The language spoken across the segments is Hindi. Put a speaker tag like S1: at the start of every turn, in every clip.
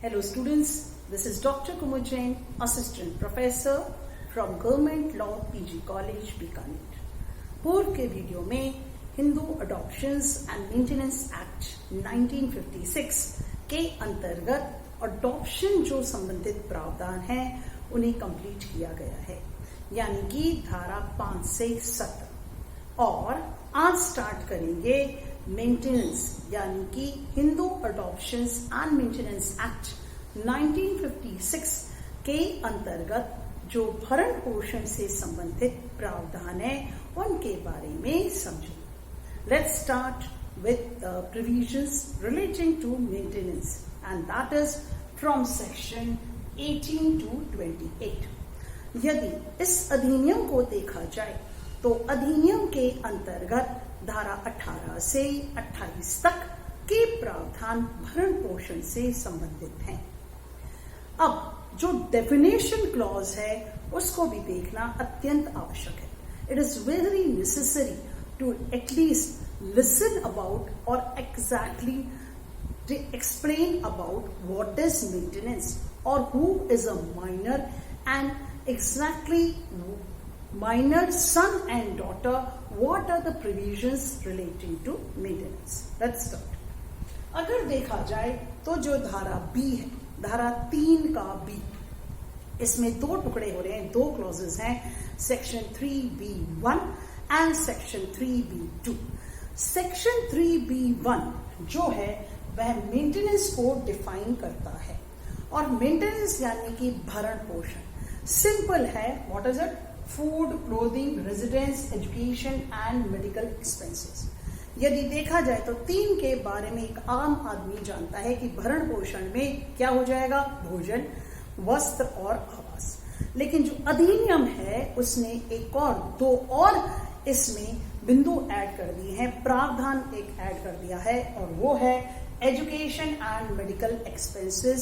S1: Hello students, this is Dr. Kumar Jain, Assistant Professor from Government Law PG College, Bikaner. पूर्व के वीडियो में Hindu adoptions and maintenance act 1956 के अंतर्गत अडॉप्शन जो संबंधित प्रावधान हैं उन्हें कंप्लीट किया गया है, यानी कि धारा 5 से 7। और आज स्टार्ट करेंगे मेंटेनेंस यानी कि Hindu adoptions and maintenance act 1956 के अंतर्गत जो भरण पोषण से संबंधित प्रावधान है उनके बारे में समझें। Let's start with provisions relating to maintenance, and that is from section 18 to 28. यदि इस अधिनियम को देखा जाए तो अधिनियम के अंतर्गत धारा 18 से 28 तक के प्रावधान भरण पोषण से संबंधित हैं। अब जो डेफिनेशन क्लॉज है उसको भी देखना अत्यंत आवश्यक है। It is very necessary to at least listen about और exactly explain about what is maintenance और who is a minor and exactly minor son and daughter, what are the provisions relating to maintenance? Let's start. अगर देखा जाए तो जो धारा बी है, धारा 3 का बी, इसमें दो टुकड़े हो रहे हैं, दो क्लॉजेस हैं, section 3B1 and section 3B2। Section 3B1 जो है वह मेंटेनेंस को डिफाइन करता है, और मेंटेनेंस यानी कि भरण पोषण सिंपल है। What is it? Food, clothing, residence, education and medical expenses. यदि देखा जाए तो 3 के बारे में एक आम आदमी जानता है कि भरण पोषण में क्या हो जाएगा? भोजन, वस्त्र और आवास। लेकिन जो अधिनियम है उसने एक और 2 और इसमें बिंदु ऐड कर दिए हैं, प्रावधान एक ऐड कर दिया है, और वो है एजुकेशन एंड मेडिकल एक्सपेंसेस।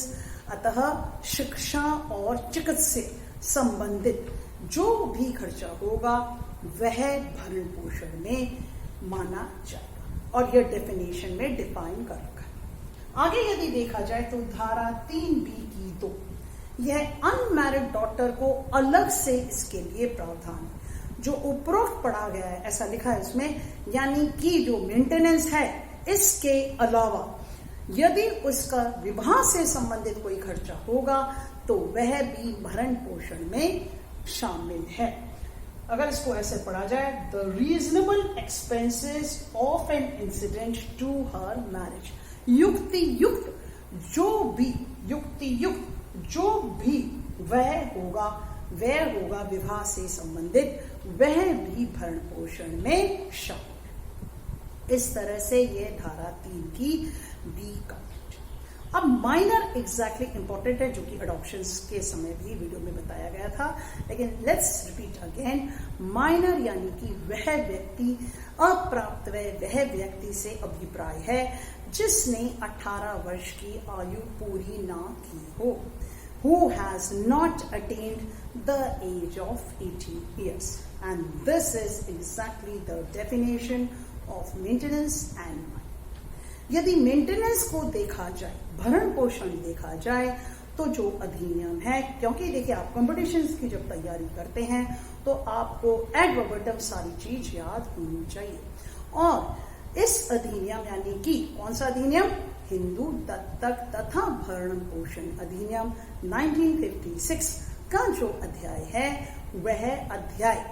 S1: अतः शिक्षा और चिकित्सा संबंधित जो भी खर्चा होगा वह भरण पोषण में माना जाएगा, और यह डेफिनेशन में डिफाइन कर रखा है। आगे यदि देखा जाए तो धारा 3B की 2, यह अनमैरिड डॉटर को अलग से इसके लिए प्रावधान है। जो उपरोक्त पढ़ा गया है ऐसा लिखा है इसमें, यानी कि जो मेंटेनेंस है इसके अलावा यदि उसका विवाह से संबंधित कोई खर्चा होगा तो वह भी भरण पोषण में शामिल है। अगर इसको ऐसे पढ़ा जाए, the reasonable expenses of an incident to her marriage, युक्ति युक्त जो भी वह होगा विवाह से संबंधित, वह भी भरण पोषण में शामिल। इस तरह से यह धारा 3 की बी का। अब माइनर एग्जैक्टली इंपॉर्टेंट है, जो कि अडॉप्शंस के समय भी वीडियो में बताया गया था, लेकिन लेट्स रिपीट अगेन। माइनर यानी कि वह व्यक्ति, अप्राप्त वह व्यक्ति से अभिप्राय है जिसने 18 वर्ष की आयु पूरी ना की हो, who has not attained the age of 18 years, and this is exactly the definition of maintenance and यदि मेंटेनेंस को देखा जाए, भरण पोषण देखा जाए, तो जो अधिनियम है, क्योंकि देखिए आप कॉम्पिटिशन्स की जब तैयारी करते हैं तो आपको एड वर्बेटम सारी चीज याद होनी चाहिए। और इस अधिनियम यानी कि कौन सा अधिनियम? हिंदू दत्तक तथा भरण पोषण अधिनियम 1956 का जो अध्याय है वह अध्याय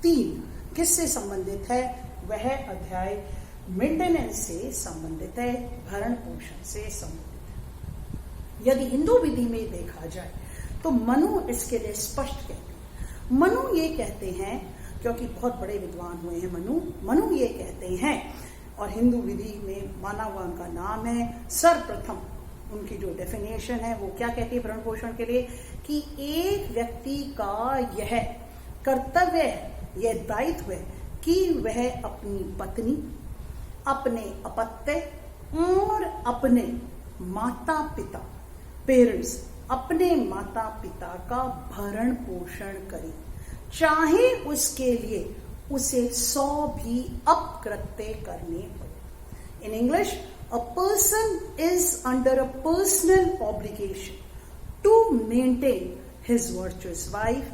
S1: 3 किससे संबंधित है? वह अध्याय मेंटेनेंस से संबंधित है, भरण पोषण से संबंधित है। यदि हिंदू विधि में देखा जाए तो मनु इसके लिए स्पष्ट कहते हैं। मनु ये कहते हैं, क्योंकि बहुत बड़े विद्वान हुए हैं मनु ये कहते हैं, और हिंदू विधि में माना हुआ उनका नाम है। सर्वप्रथम उनकी जो डेफिनेशन है वो क्या कहती है भरण पोषण के लिए? कि एक व्यक्ति का यह कर्तव्य है, यह दायित्व है कि वह अपनी पत्नी, अपने अपत्य और अपने माता पिता, पेरेंट्स, अपने माता पिता का भरण पोषण करे, चाहे उसके लिए उसे 100 भी अपकृत्य करने पड़े। In English, a person is under a personal obligation to maintain his virtuous wife,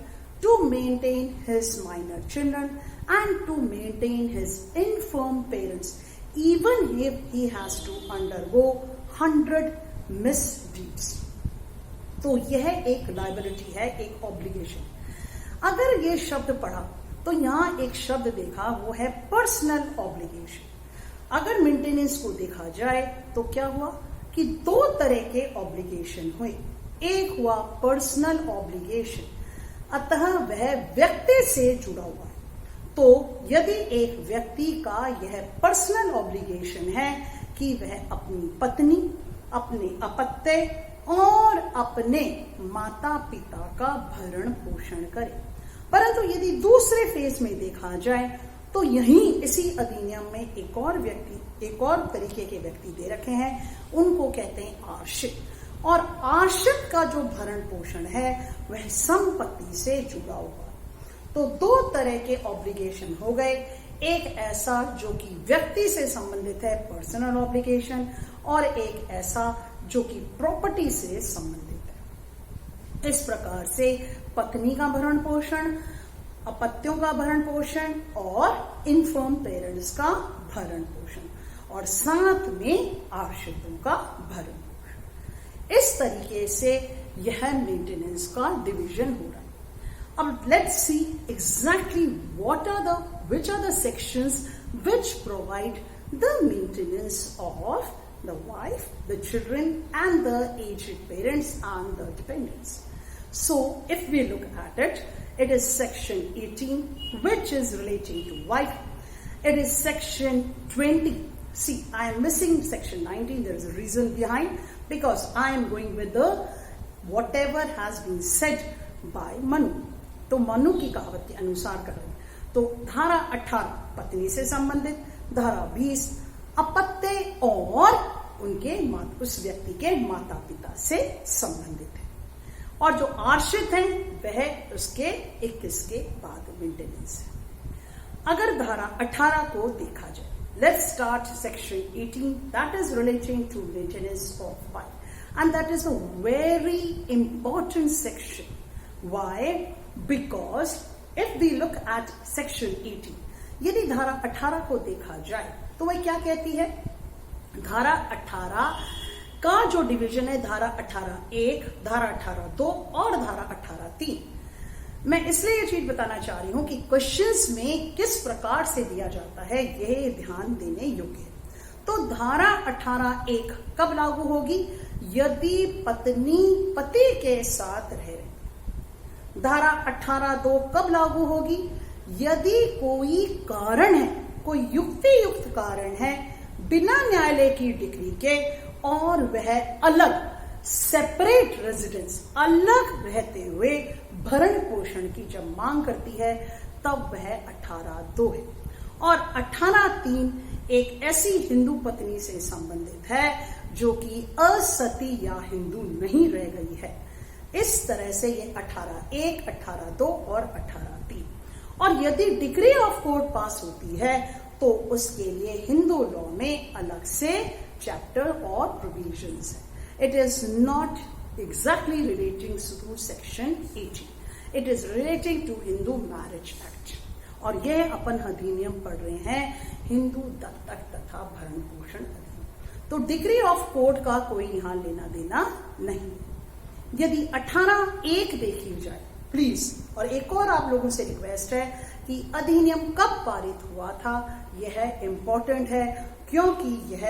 S1: to maintain his minor children, and to maintain his infirm parents, even if he has to undergo 100 misdeeds. तो यह एक लायबिलिटी है, एक ऑब्लिगेशन. अगर ये शब्द पढ़ा तो यहां एक शब्द देखा, वो है पर्सनल ऑब्लिगेशन. अगर मेंटेनेंस को देखा जाए तो क्या हुआ कि दो तरह के ऑब्लिगेशन हुए. एक हुआ पर्सनल ऑब्लिगेशन, अतः वह व्यक्ति से जुड़ा हुआ है. तो यदि एक व्यक्ति का यह पर्सनल ऑब्लिगेशन है कि वह अपनी पत्नी, अपने अपत्य और अपने माता पिता का भरण पोषण करे. परंतु यदि दूसरे फेज में देखा जाए तो यहीं इसी अधिनियम में एक और तरीके के व्यक्ति दे रखे हैं, उनको कहते हैं आश्रित. और आश्रित का जो भरण पोषण है वह संपत्ति से जुड़ा हुआ. तो दो तरह के ऑब्लिगेशन हो गए. एक ऐसा जो कि व्यक्ति से संबंधित है, पर्सनल ऑब्लिगेशन, और एक ऐसा जो कि प्रॉपर्टी से संबंधित है. इस प्रकार से पत्नी का भरण पोषण, अपत्यों का भरण पोषण और इनफर्म पेरेंट्स का भरण पोषण, और साथ में आश्रितों का भरण पोषण. इस तरीके से यह मेंटेनेंस का डिवीजन हो रहा है. अब let's see exactly which are the sections which provide the maintenance of the wife, the children, and the aged parents and the dependents. So if we look at it, it is section 18, which is relating to wife. It is section 20. See, I am missing section 19. There is a reason behind, because I am going with the whatever has been said by Manu. तो मनु की कहावत के अनुसार कर रहे हैं. तो धारा 18 पत्नी से संबंधित, धारा 20 अपत्य और उनके उस व्यक्ति के माता पिता से संबंधित है, और जो आश्रित हैं वह उसके 21 के बाद मेंटेनेंस है. अगर धारा 18 को देखा जाए, let's start section 18, that is relating to maintenance of wife, and that is a very important section. Why? Because if we look at section 18, यदि धारा 18 को देखा जाए तो वह क्या कहती है? धारा 18 का जो डिवीजन है, धारा 18(1), धारा 18(2) और धारा 18(3). मैं इसलिए ये चीज बताना चाह रही हूं कि क्वेश्चंस में किस प्रकार से दिया जाता है यह ध्यान देने योग्य है. तो धारा 18(1) कब लागू होगी? यदि पत्नी पति के साथ रह रही. धारा 18(2) कब लागू होगी? यदि कोई कारण है, कोई युक्तियुक्त कारण है, बिना न्यायालय की डिग्री के, और वह अलग सेपरेट रेजिडेंस, अलग रहते हुए भरण पोषण की जब मांग करती है, तब वह 18(2) है. और 18(3) एक ऐसी हिंदू पत्नी से संबंधित है जो कि असती या हिंदू नहीं रह गई है. इस तरह से ये 18(1), 18(2) और 18(3). और यदि डिग्री ऑफ कोर्ट पास होती है तो उसके लिए हिंदू लॉ में अलग से चैप्टर और प्रोविजंस है. It is not exactly relating to section 18. It is relating to Hindu marriage act. और यह अपन अधिनियम पढ़ रहे हैं, हिंदू दत्तक तथा भरण पोषण अधिनियम. तो डिग्री ऑफ कोर्ट का कोई यहां लेना देना नहीं. यदि 18(1) देखी जाए प्लीज, और एक और आप लोगों से रिक्वेस्ट है कि अधिनियम कब पारित हुआ था, यह इंपॉर्टेंट है, क्योंकि यह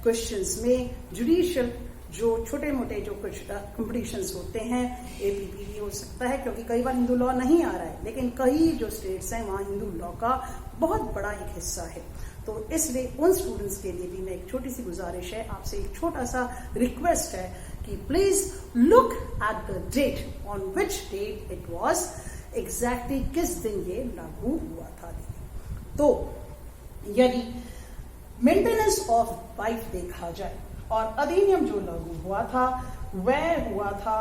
S1: क्वेश्चंस में जुडिशियल जो छोटे मोटे जो कुछ कॉम्पिटिशंस होते हैं, एपीपीडी हो सकता है, क्योंकि कई बार हिंदू लॉ नहीं आ रहा है, लेकिन कई जो स्टेट्स हैं वहां हिंदू लॉ का बहुत बड़ा एक हिस्सा है. तो इसलिए उन स्टूडेंट्स के लिए भी मैं एक छोटी सी गुजारिश है, आपसे एक छोटा सा रिक्वेस्ट है कि please look at the date, on which date it was, exactly किस दिन ये लागू हुआ था. तो यदि मेंटेनेंस ऑफ वाइफ देखा जाए और अधिनियम जो लागू हुआ था वह हुआ था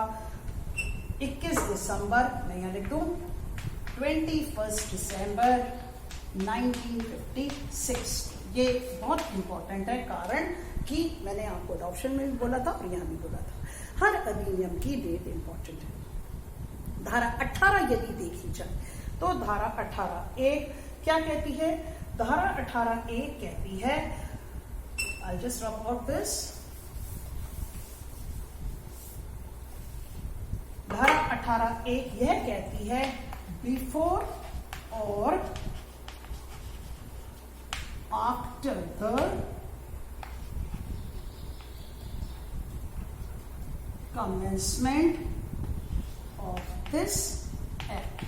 S1: 21 दिसंबर, मैं यहां लिख दूं 21 दिसंबर 1956. ये बहुत इंपॉर्टेंट है, कारण कि मैंने आपको अडॉप्शन में भी बोला था और यहाँ भी बोला था, हर अधिनियम की डेट इंपॉर्टेंट है। धारा 18 यदि देखी जाए तो धारा 18(a) क्या कहती है? धारा 18(a) कहती है, I'll just rub out this. धारा 18(a) यह कहती है बिफोर और after the commencement of this act.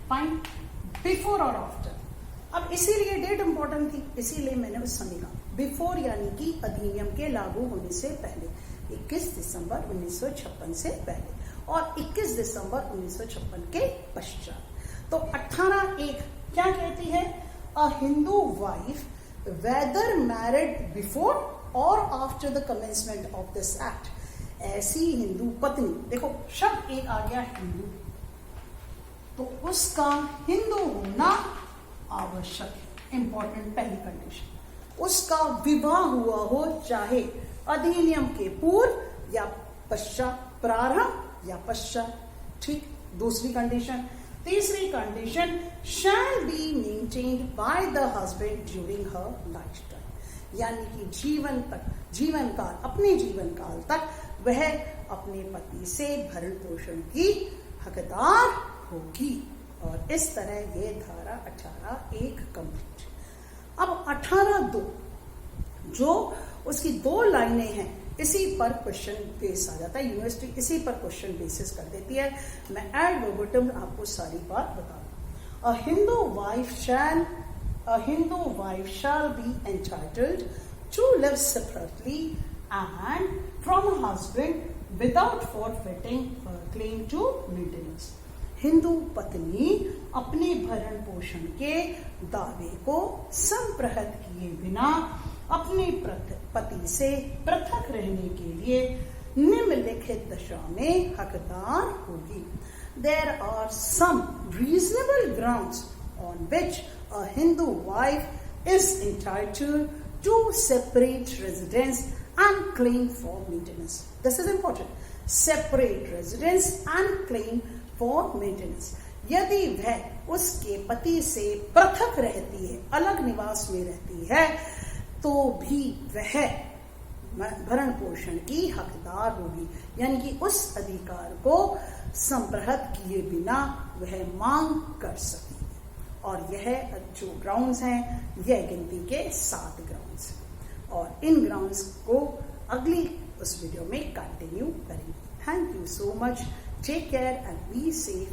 S1: Fine. Before और आफ्टर। अब इसीलिए डेट इंपॉर्टेंट थी, इसीलिए मैंने उस समय कहा बिफोर यानी कि अधिनियम के लागू होने से पहले, 21 दिसंबर 1956 से पहले और 21 दिसंबर 1956 के पश्चात। तो 18(1) क्या कहती है? A Hindu wife whether married before और after the commencement of this act, ऐसी हिंदू पत्नी, देखो शब्द एक आ गया हिंदू, तो उसका हिंदू होना आवश्यक है, इंपॉर्टेंट पहली कंडीशन। उसका विवाह हुआ हो चाहे अधिनियम के पूर्व या पश्चात, प्रारंभ या पश्चात, ठीक। दूसरी कंडीशन। तीसरी condition, shall be maintained by the husband during her life time, यानी कि जीवन काल, अपने जीवन काल तक वह अपने पति से भरण पोषण की हकदार होगी। और इस तरह ये धारा 18(1) कंप्लीट। अब 18(2) जो उसकी 2 लाइनें हैं, इसी पर क्वेश्चन बेस आ जाता है, यूनिवर्सिटी इसी पर क्वेश्चन बेसिस कर देती है। मैं एड वर्बोटम आपको सारी बात बता दूं। A Hindu wife shall be entitled to live separately and from a husband without forfeiting her claim to maintenance. Hindu पत्नी अपने भरण पोषण के दावे को संप्रहत किए बिना अपने पति से पृथक रहने के लिए निम्नलिखित दशा में हकदार होगी। There are some reasonable grounds on which a Hindu wife is entitled to separate residence and claim for maintenance. This is important. Separate residence and claim for maintenance. यदि वह उसके पति से पृथक रहती है, अलग निवास में रहती है, तो भी वह भरण पोषण की हकदार होगी, यानी कि उस अधिकार को संप्रहत किए बिना वह मांग कर सकेगी। और यह जो ग्राउंड्स हैं, यह गिनती के 7 ग्राउंड्स हैं और इन ग्राउंड्स को अगली उस वीडियो में कंटिन्यू करेंगे। Thank you so much, take care and be safe.